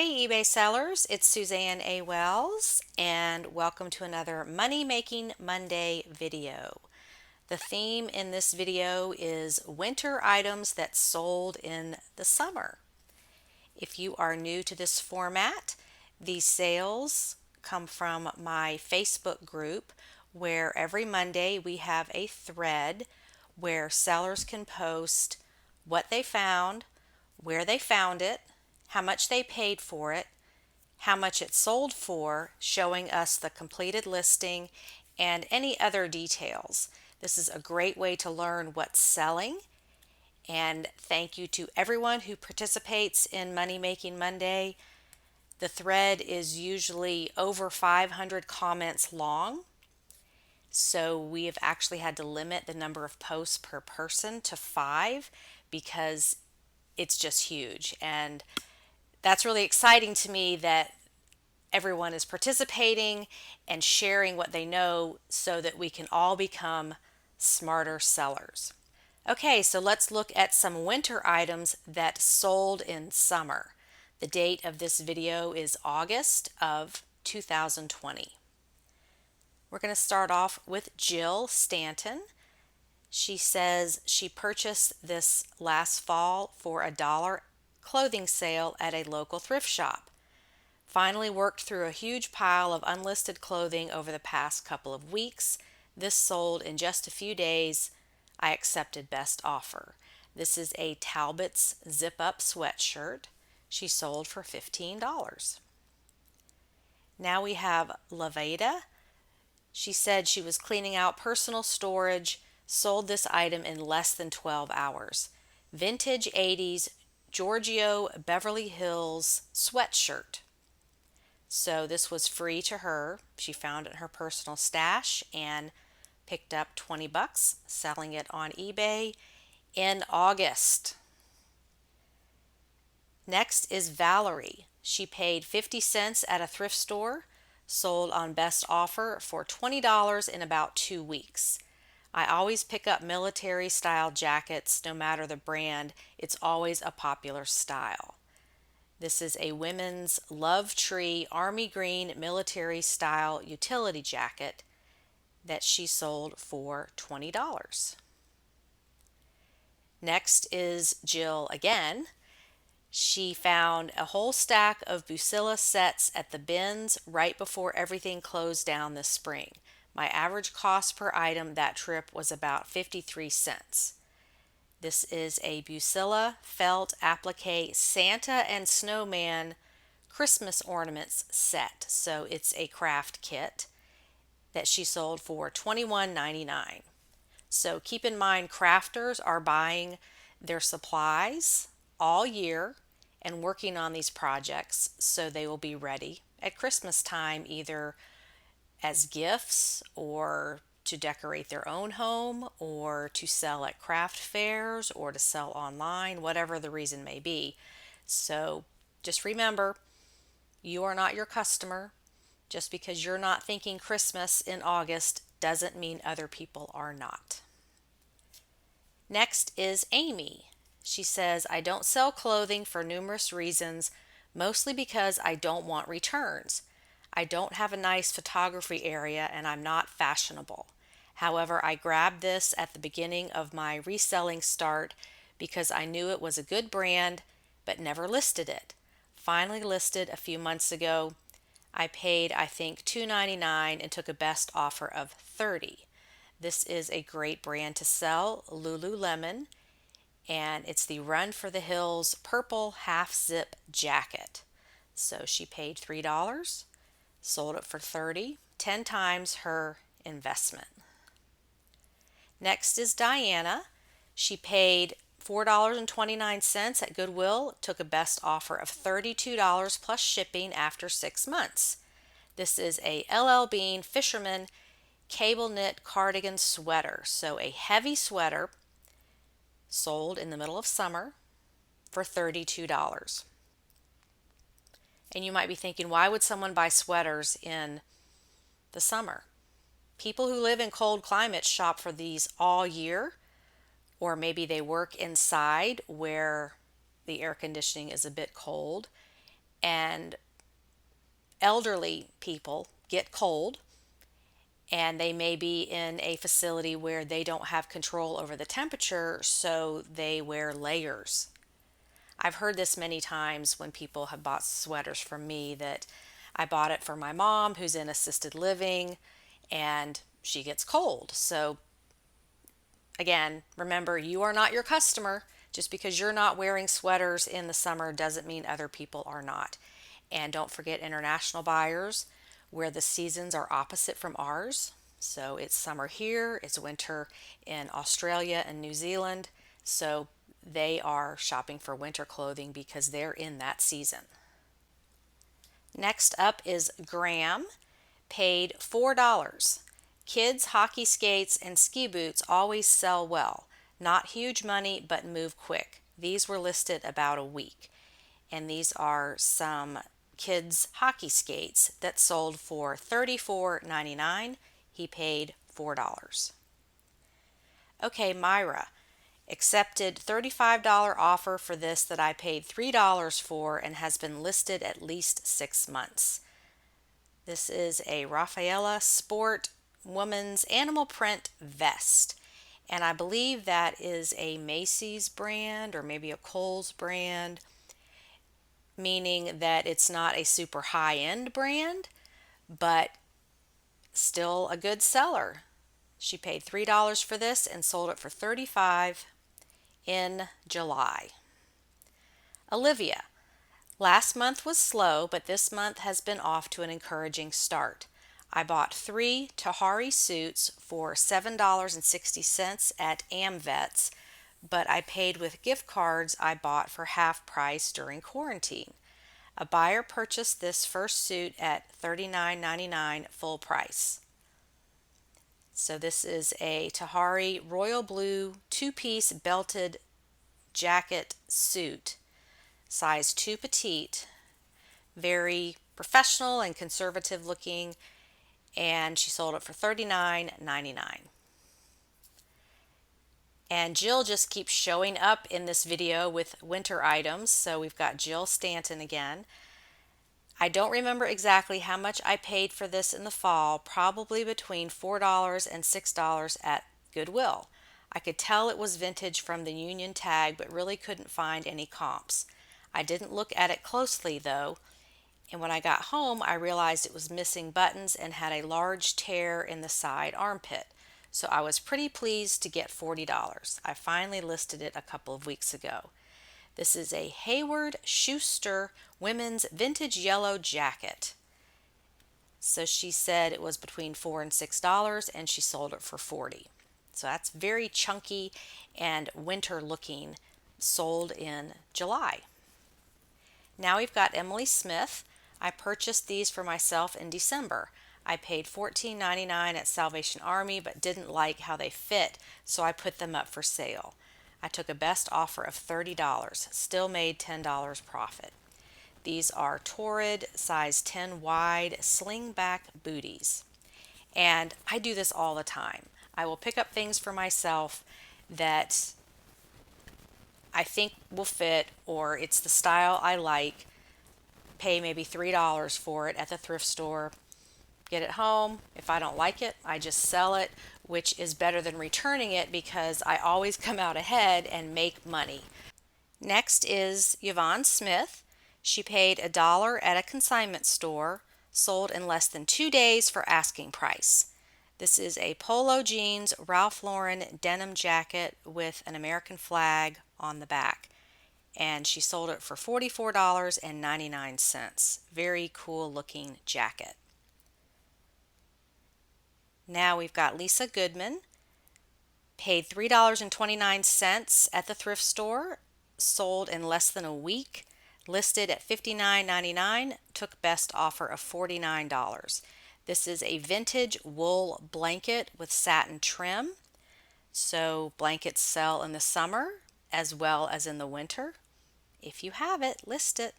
Hey eBay sellers, it's Suzanne A. Wells and welcome to another Money Making Monday video. The theme in this video is winter items that sold in the summer. If you are new to this format, these sales come from my Facebook group where every Monday we have a thread where sellers can post what they found, where they found it, how much they paid for it, how much it sold for, showing us the completed listing, and any other details. This is a great way to learn what's selling. And thank you to everyone who participates in Money Making Monday. The thread is usually over 500 comments long. So we have actually had to limit the number of posts per person to 5 because it's just huge. And that's really exciting to me that everyone is participating and sharing what they know so that we can all become smarter sellers. Okay, so let's look at some winter items that sold in summer. The date of this video is August of 2020. We're going to start off with Jill Stanton. She says she purchased this last fall for $1 clothing sale at a local thrift shop. Finally worked through a huge pile of unlisted clothing over the past couple of weeks. This sold in just a few days. I accepted best offer. This is a Talbot's zip-up sweatshirt. She sold for $15. Now we have Laveda. She said she was cleaning out personal storage, sold this item in less than 12 hours. Vintage 80s Giorgio Beverly Hills sweatshirt. So this was free to her. She found it in her personal stash and picked up 20 bucks, selling it on eBay in August. Next is Valerie. She paid 50 cents at a thrift store, sold on best offer for $20 in about 2 weeks. I always pick up military style jackets, no matter the brand. It's always a popular style. This is a women's Love Tree Army Green military style utility jacket that she sold for $20. Next is Jill again. She found a whole stack of Busilla sets at the bins right before everything closed down this spring. My average cost per item that trip was about 53 cents. This is a Busilla felt applique Santa and Snowman Christmas ornaments set. So it's a craft kit that she sold for $21.99. So keep in mind, crafters are buying their supplies all year and working on these projects so they will be ready at Christmas time, either as gifts or to decorate their own home or to sell at craft fairs or to sell online, whatever the reason may be. So just remember, you are not your customer. Just because you're not thinking Christmas in August doesn't mean other people are not. Next is Amy. She says, I don't sell clothing for numerous reasons, mostly because I don't want returns. I don't have a nice photography area and I'm not fashionable. However, I grabbed this at the beginning of my reselling start because I knew it was a good brand but never listed it. Finally listed a few months ago. I paid, I think, $2.99 and took a best offer of $30. This is a great brand to sell, Lululemon, and it's the Run for the Hills purple half zip jacket. So she paid $3, sold it for $30, 10 times her investment. Next is Diana. She paid $4.29 at Goodwill, took a best offer of $32 plus shipping after 6 months. This is a LL Bean Fisherman cable knit cardigan sweater. So a heavy sweater sold in the middle of summer for $32. And you might be thinking, why would someone buy sweaters in the summer? People who live in cold climates shop for these all year, or maybe they work inside where the air conditioning is a bit cold. and elderly people get cold, and they may be in a facility where they don't have control over the temperature, so they wear layers. I've heard this many times when people have bought sweaters from me, that I bought it for my mom who's in assisted living and she gets cold. So again, remember, you are not your customer. Just because you're not wearing sweaters in the summer doesn't mean other people are not. And don't forget international buyers, where the seasons are opposite from ours. So it's summer here, it's winter in Australia and New Zealand. So they are shopping for winter clothing because they're in that season. Next up is Graham, paid $4. Kids' hockey skates and ski boots always sell well. Not huge money, but move quick. These were listed about a week. And these are some kids' hockey skates that sold for $34.99. He paid $4. Okay, Myra accepted $35 offer for this that I paid $3 for and has been listed at least 6 months. This is a Rafaela Sport woman's animal print vest. And I believe that is a Macy's brand or maybe a Kohl's brand, meaning that it's not a super high-end brand, but still a good seller. She paid $3 for this and sold it for $35 in July. Olivia, last month was slow, but this month has been off to an encouraging start. I bought 3 Tahari suits for $7.60 at AmVets, but I paid with gift cards I bought for half price during quarantine. A buyer purchased this first suit at $39.99 full price. So this is a Tahari royal blue 2-piece belted jacket suit, size 2 petite, very professional and conservative looking, and she sold it for $39.99. And Jill just keeps showing up in this video with winter items, so we've got Jill Stanton again. I don't remember exactly how much I paid for this in the fall, probably between $4 and $6 at Goodwill. I could tell it was vintage from the Union tag, but really couldn't find any comps. I didn't look at it closely though, and when I got home I realized it was missing buttons and had a large tear in the side armpit. So I was pretty pleased to get $40. I finally listed it a couple of weeks ago. This is a Hayward Schuster women's vintage yellow jacket. So she said it was between $4 and $6 and she sold it for $40. So that's very chunky and winter looking, sold in July. Now we've got Emily Smith. I purchased these for myself in December. I paid $14.99 at Salvation Army but didn't like how they fit, so I put them up for sale. I took a best offer of $30, still made $10 profit. These are Torrid size 10 wide slingback booties. And I do this all the time. I will pick up things for myself that I think will fit, or it's the style I like, pay maybe $3 for it at the thrift store, get it home. If I don't like it, I just sell it, which is better than returning it because I always come out ahead and make money. Next is Yvonne Smith. She paid $1 at a consignment store, sold in less than 2 days for asking price. This is a polo jeans Ralph Lauren denim jacket with an American flag on the back. And she sold it for $44.99. Very cool looking jacket. Now we've got Lisa Goodman, paid $3.29 at the thrift store, sold in less than a week, listed at $59.99, took best offer of $49. This is a vintage wool blanket with satin trim. So blankets sell in the summer as well as in the winter. If you have it, list it.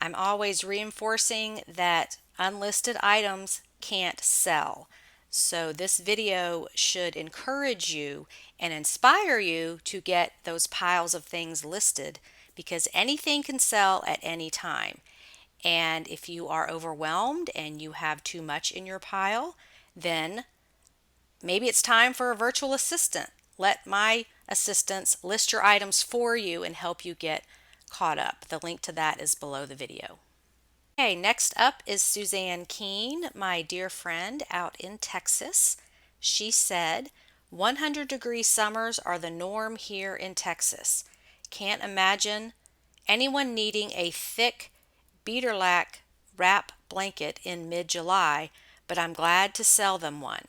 I'm always reinforcing that unlisted items can't sell. So this video should encourage you and inspire you to get those piles of things listed, because anything can sell at any time. And if you are overwhelmed and you have too much in your pile, then maybe it's time for a virtual assistant. Let my assistants list your items for you and help you get caught up. The link to that is below the video. Okay, next up is Suzanne Keene, my dear friend out in Texas. She said, 100-degree summers are the norm here in Texas. Can't imagine anyone needing a thick beaterlack wrap blanket in mid-July, but I'm glad to sell them one.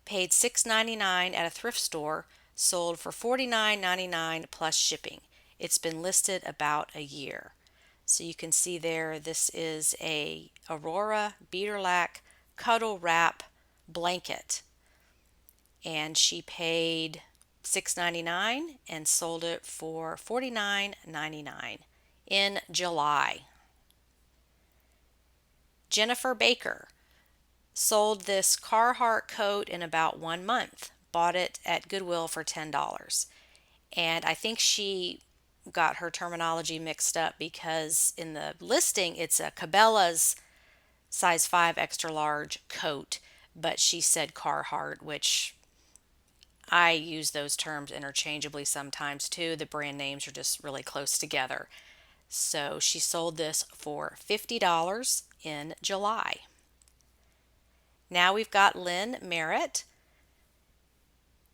Paid $6.99 at a thrift store, sold for $49.99 plus shipping. It's been listed about a year. So you can see there, this is a Aurora beaterlack cuddle wrap blanket. And she paid $6.99 and sold it for $49.99 in July. Jennifer Baker sold this Carhartt coat in about 1 month. Bought it at Goodwill for $10. And I think she got her terminology mixed up because in the listing it's a Cabela's size 5 extra large coat, but she said Carhartt, which I use those terms interchangeably sometimes too. The brand names are just really close together. So she sold this for $50 in July. Now we've got Lynn Merritt.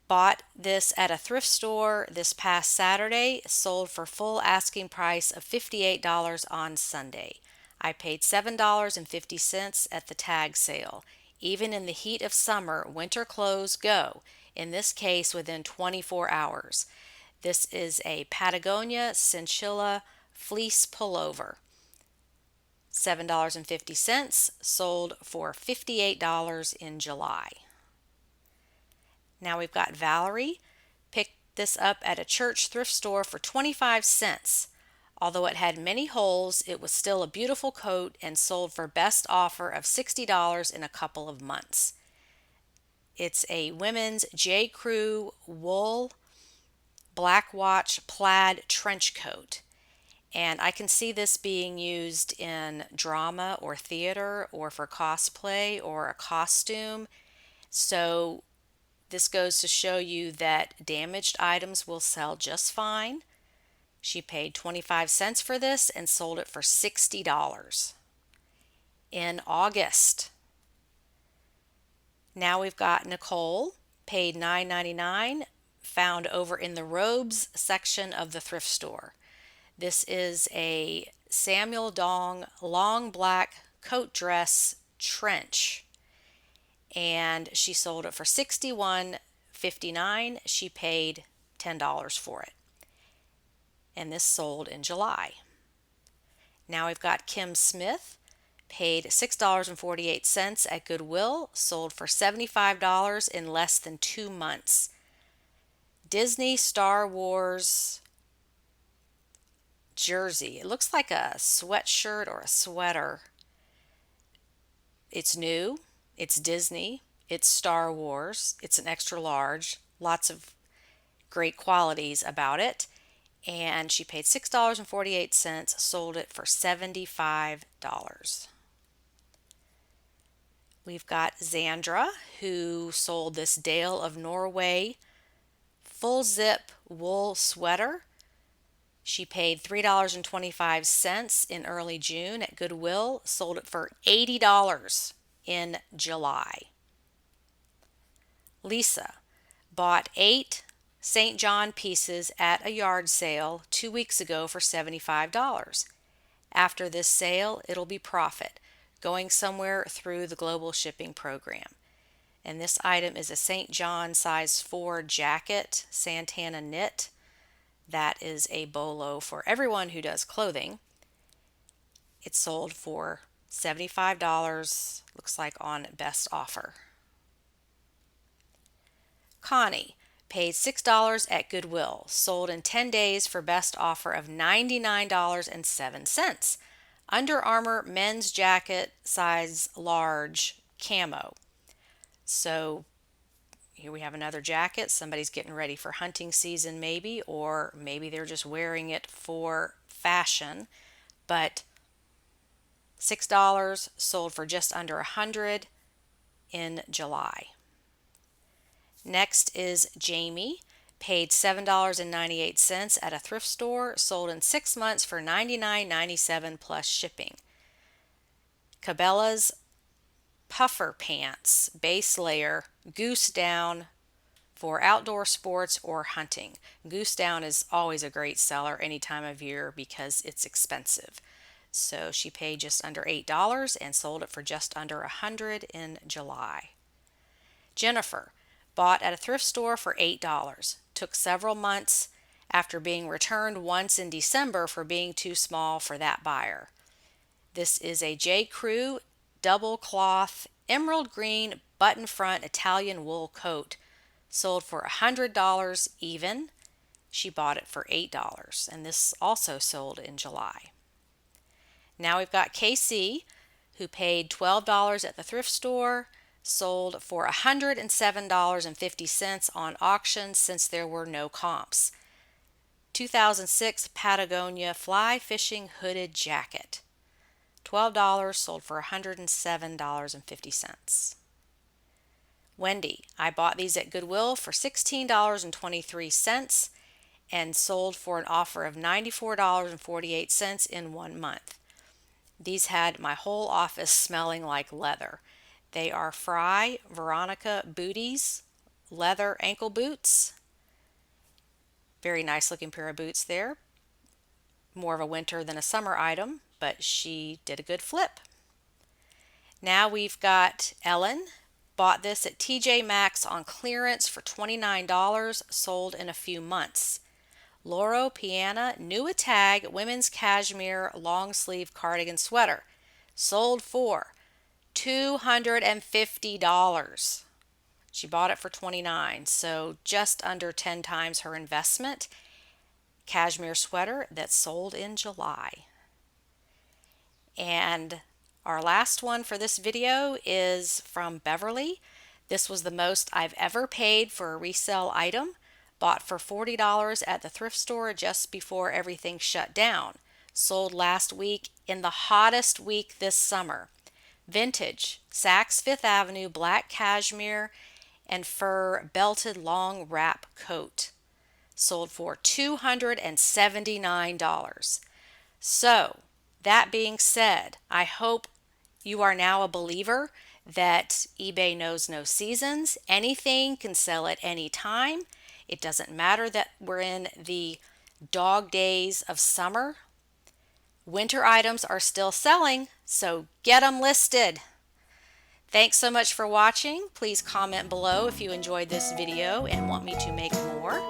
Bought this at a thrift store this past Saturday, sold for full asking price of $58 on Sunday. I paid $7.50 at the tag sale. Even in the heat of summer, winter clothes go, in this case within 24 hours. This is a Patagonia Chinchilla fleece pullover. $7.50, sold for $58 in July. Now we've got Valerie. Picked this up at a church thrift store for 25 cents. Although it had many holes, it was still a beautiful coat and sold for best offer of $60 in a couple of months. It's a women's J. Crew wool black watch plaid trench coat. And I can see this being used in drama or theater or for cosplay or a costume. So this goes to show you that damaged items will sell just fine. She paid 25 cents for this and sold it for $60 in August. Now we've got Nicole, paid $9.99, found over in the robes section of the thrift store. This is a Samuel Dong long black coat dress trench, and she sold it for $61.59. She paid $10 for it, and this sold in July. Now we've got Kim Smith, paid $6.48 at Goodwill, sold for $75 in less than 2 months. Disney Star Wars jersey. It looks like a sweatshirt or a sweater. It's new, it's Disney, it's Star Wars, it's an extra large, lots of great qualities about it. And she paid $6.48, sold it for $75. We've got Zandra, who sold this Dale of Norway full zip wool sweater. She paid $3.25 in early June at Goodwill, sold it for $80 in July. Lisa bought 8 St. John pieces at a yard sale 2 weeks ago for $75. After this sale, it'll be profit, going somewhere through the global shipping program. And this item is a St. John size 4 jacket, Santana knit. That is a bolo for everyone who does clothing. It sold for $75, looks like on best offer. Connie paid $6 at Goodwill, sold in 10 days for best offer of $99.07. Under Armour men's jacket, size large, camo. So Here we have another jacket. Somebody's getting ready for hunting season maybe, or maybe they're just wearing it for fashion. But $6, sold for just under $100 in July. Next is Jamie. Paid $7.98 at a thrift store, sold in 6 months for $99.97 plus shipping. Cabela's puffer pants, base layer, goose down for outdoor sports or hunting. Goose down is always a great seller any time of year because it's expensive. So she paid just under $8 and sold it for just under $100 in July. Jennifer bought at a thrift store for $8. Took several months after being returned once in December for being too small for that buyer. This is a J. Crew double cloth emerald green button front Italian wool coat, sold for $100 even. She bought it for $8, and this also sold in July. Now we've got KC, who paid $12 at the thrift store, sold for $107.50 on auction since there were no comps. 2006 Patagonia fly fishing hooded jacket. $12, sold for $107.50. Wendy, I bought these at Goodwill for $16.23 and sold for an offer of $94.48 in 1 month. These had my whole office smelling like leather. They are Fry Veronica Booties leather ankle boots. Very nice looking pair of boots there. More of a winter than a summer item, but she did a good flip. Now we've got Ellen. Bought this at TJ Maxx on clearance for $29, sold in a few months. Loro Piana Nua Tag women's cashmere long sleeve cardigan sweater, sold for $250. She bought it for $29, so just under 10 times her investment. Cashmere sweater that sold in July. And our last one for this video is from Beverly. This was the most I've ever paid for a resale item. Bought for $40 at the thrift store just before everything shut down. Sold last week in the hottest week this summer. Vintage Saks Fifth Avenue black cashmere and fur belted long wrap coat. Sold for $279. So, that being said, I hope you are now a believer that eBay knows no seasons. Anything can sell at any time. It doesn't matter that we're in the dog days of summer. Winter items are still selling, so get them listed. Thanks so much for watching. Please comment below if you enjoyed this video and want me to make more.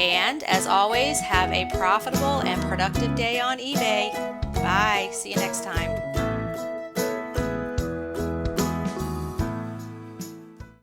And as always, have a profitable and productive day on eBay. Bye. See you next time.